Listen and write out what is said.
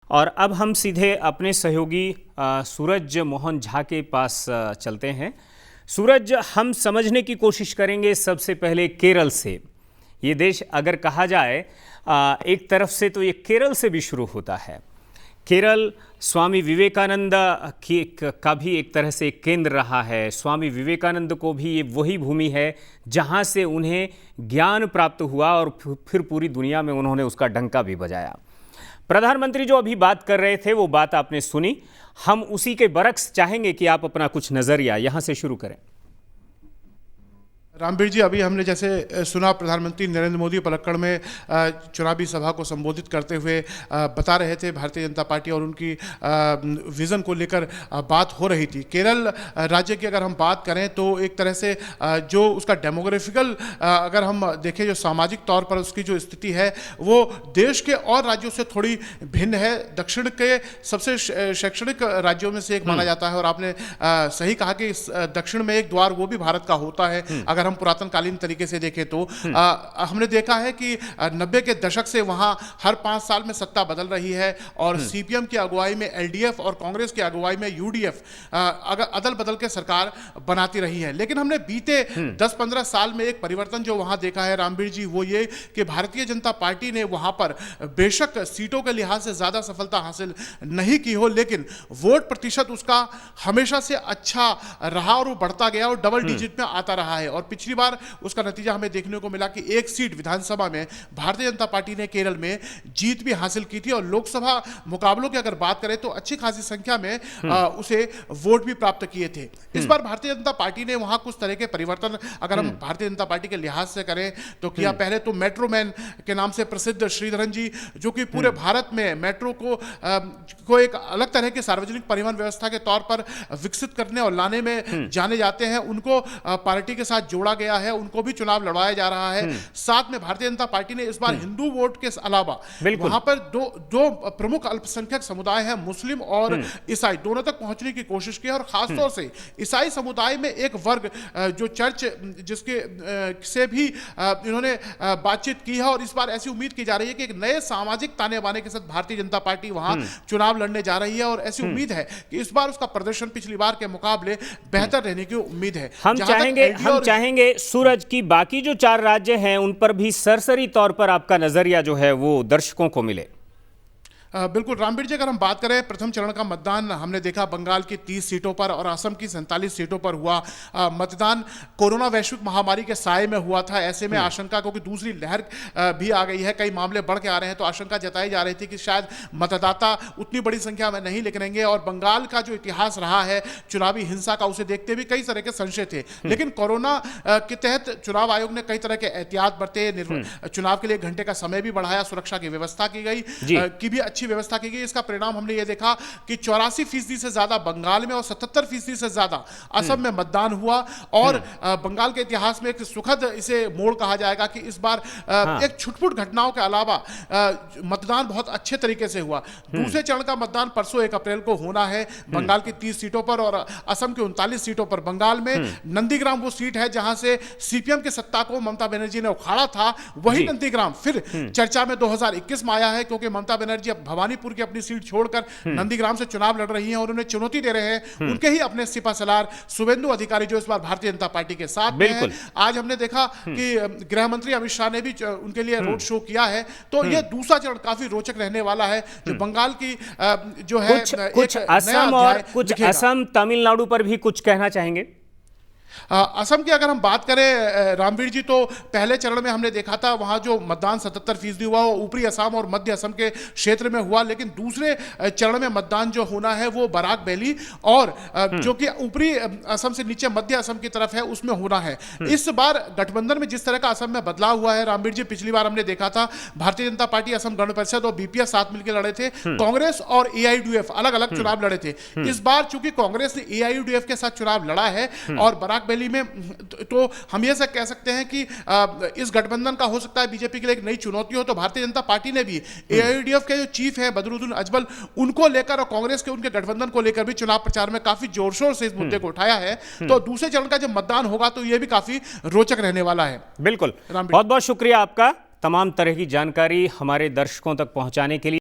और अब हम सीधे अपने सहयोगी सूरज मोहन झा के पास चलते हैं। सूरज, हम समझने की कोशिश करेंगे सबसे पहले केरल से। ये देश अगर कहा जाए एक तरफ से तो ये केरल से भी शुरू होता है। केरल स्वामी विवेकानंद का भी एक तरह से एक केंद्र रहा है। स्वामी विवेकानंद को भी ये वही भूमि है जहाँ से उन्हें ज्ञान प्राप्त हुआ और फिर पूरी दुनिया में उन्होंने उसका डंका भी बजाया। प्रधानमंत्री जो अभी बात कर रहे थे वो बात आपने सुनी, हम उसी के बरक्स चाहेंगे कि आप अपना कुछ नज़रिया यहाँ से शुरू करें। रामवीर जी, अभी हमने जैसे सुना प्रधानमंत्री नरेंद्र मोदी पलक्कड़ में चुनावी सभा को संबोधित करते हुए बता रहे थे भारतीय जनता पार्टी और उनकी विज़न को लेकर बात हो रही थी। केरल राज्य की अगर हम बात करें तो एक तरह से जो उसका डेमोग्राफिकल अगर हम देखें, जो सामाजिक तौर पर उसकी जो स्थिति है वो देश के और राज्यों से थोड़ी भिन्न है। दक्षिण के सबसे शैक्षणिक राज्यों में से एक माना जाता है और आपने सही कहा कि दक्षिण में एक द्वार वो भी भारत का होता है। अगर हम पुरातन कालीन तरीके से देखें तो हमने देखा है कि 90 के दशक से वहां हर 5 साल में सत्ता बदल रही है और सीपीएम की अगुवाई में एलडीएफ और कांग्रेस की अगुवाई में यूडीएफ अदल बदल के सरकार बनाती रही है। लेकिन हमने बीते 10-15 साल में एक परिवर्तन जो वहां देखा है रामवीर जी, वो ये कि भारतीय जनता पार्टी ने वहां पर बेशक सीटों के लिहाज से ज्यादा सफलता हासिल नहीं की हो, लेकिन वोट प्रतिशत उसका हमेशा से अच्छा रहा और वो बढ़ता गया और डबल डिजिट में आता रहा है। और पिछली बार उसका नतीजा हमें देखने को मिला कि एक सीट विधानसभा में भारतीय जनता पार्टी ने केरल में जीत भी हासिल की थी और लोकसभा मुकाबलों की अगर बात करें तो अच्छी खासी संख्या में उसे वोट भी प्राप्त किए थे। इस बार भारतीय जनता पार्टी ने वहां कुछ तरह के परिवर्तन अगर हम भारतीय जनता पार्टी के लिहाज से करें तो किया। पहले तो मेट्रो मैन के नाम से प्रसिद्ध श्रीधरन जी, जो कि पूरे भारत में मेट्रो को एक अलग तरह की सार्वजनिक परिवहन व्यवस्था के तौर पर विकसित करने और लाने में जाने जाते हैं, उनको पार्टी के साथ जोड़ा गया है, उनको भी चुनाव लड़वाया जा रहा है। साथ में भारतीय जनता पार्टी ने इस बार हिंदू वोट के अलावा वहां पर दो प्रमुख अल्पसंख्यक समुदाय हैं, मुस्लिम और ईसाई, दोनों तक पहुंचने की कोशिश की और खासतौर से ईसाई समुदाय में एक वर्ग जो चर्च जिसके से भी इन्होंने बातचीत की है और इस बार ऐसी उम्मीद की जा रही है कि एक नए सामाजिक ताने बाने के साथ भारतीय जनता पार्टी वहां चुनाव लड़ने जा रही है और ऐसी उम्मीद है कि इस बार उसका प्रदर्शन पिछली बार के मुकाबले बेहतर रहने की उम्मीद है। हम चाहेंगे सूरज की बाकी जो 4 राज्य हैं उन पर भी सरसरी तौर पर आपका नजरिया जो है वो दर्शकों को मिले। बिल्कुल रामवीर जी, अगर हम बात करें प्रथम चरण का मतदान हमने देखा बंगाल की 30 सीटों पर और असम की 47 सीटों पर हुआ मतदान। कोरोना वैश्विक महामारी के साए में हुआ था, ऐसे में आशंका क्योंकि दूसरी लहर भी आ गई है, कई मामले बढ़ के आ रहे हैं, तो आशंका जताई जा रही थी कि शायद मतदाता उतनी बड़ी संख्या में नहीं निकलेंगे और बंगाल का जो इतिहास रहा है चुनावी हिंसा का, उसे देखते भी कई तरह के संशय थे। लेकिन कोरोना के तहत चुनाव आयोग ने कई तरह के एहतियात बरते, चुनाव के लिए घंटे का समय भी बढ़ाया, सुरक्षा की व्यवस्था की गई की भी अच्छी व्यवस्था की गई। इसका परिणाम हमने ये देखा कि 84% से ज्यादा बंगाल में और 77% से ज्यादा असम में मतदान हुआ और बंगाल के इतिहास में एक सुखद इसे मोड़ कहा जाएगा कि इस बार एक छुटपुट घटनाओं के अलावा मतदान बहुत अच्छे तरीके से हुआ। दूसरे चरण का मतदान परसों 1 अप्रैल को होना है बंगाल की 30 सीटों पर और असम की 39 सीटों पर। बंगाल में नंदीग्राम वो सीट है जहां से सीपीएम की सत्ता को ममता बनर्जी ने उखाड़ा था, वही नंदीग्राम फिर चर्चा में 2021 में आया है क्योंकि ममता बनर्जी भवानीपुर की अपनी सीट छोड़कर नंदीग्राम से चुनाव लड़ रही हैं और उन्हें चुनौती दे रहे हैं उनके ही अपने सिपहसालार शुभेंदु अधिकारी जो इस बार भारतीय जनता पार्टी के साथ हैं। आज हमने देखा कि गृह मंत्री अमित शाह ने भी उनके लिए रोड शो किया है, तो यह दूसरा चरण काफी रोचक रहने वाला है। जो बंगाल की जो है कुछ असम और कुछ असम तमिलनाडु पर भी कुछ कहना चाहेंगे। असम की अगर हम बात करें रामवीर जी, तो पहले चरण में हमने देखा था वहां जो मतदान 77% हुआ वो ऊपरी असम और मध्य असम के क्षेत्र में हुआ, लेकिन दूसरे चरण में मतदान जो होना है वो बराक वैली और जो कि ऊपरी असम से नीचे मध्य असम की तरफ है उसमें होना है। इस बार गठबंधन में जिस तरह का असम में बदलाव हुआ है रामवीर जी, पिछली बार हमने देखा था भारतीय जनता पार्टी, असम गण परिषद और बीपीएस साथ मिलकर लड़े थे, कांग्रेस और एआईयूडीएफ अलग अलग चुनाव लड़े थे। इस बार चूंकि कांग्रेस ने एआईयूडीएफ के साथ चुनाव लड़ा है और बराक वैली में, तो हम ये कह सकते हैं कि इस गठबंधन का हो सकता है बीजेपी के लिए एक नई चुनौती हो। तो भारतीय जनता पार्टी ने भी एआईयूडीएफ के जो चीफ है बदरुद्दीन अजमल उनको लेकर और कांग्रेस के उनके गठबंधन को लेकर भी चुनाव प्रचार में काफी जोर शोर से इस मुद्दे को उठाया है। तो दूसरे चरण का जब मतदान होगा तो यह भी काफी रोचक रहने वाला है। बिल्कुल, बहुत बहुत शुक्रिया आपका तमाम तरह की जानकारी हमारे दर्शकों तक पहुंचाने के लिए।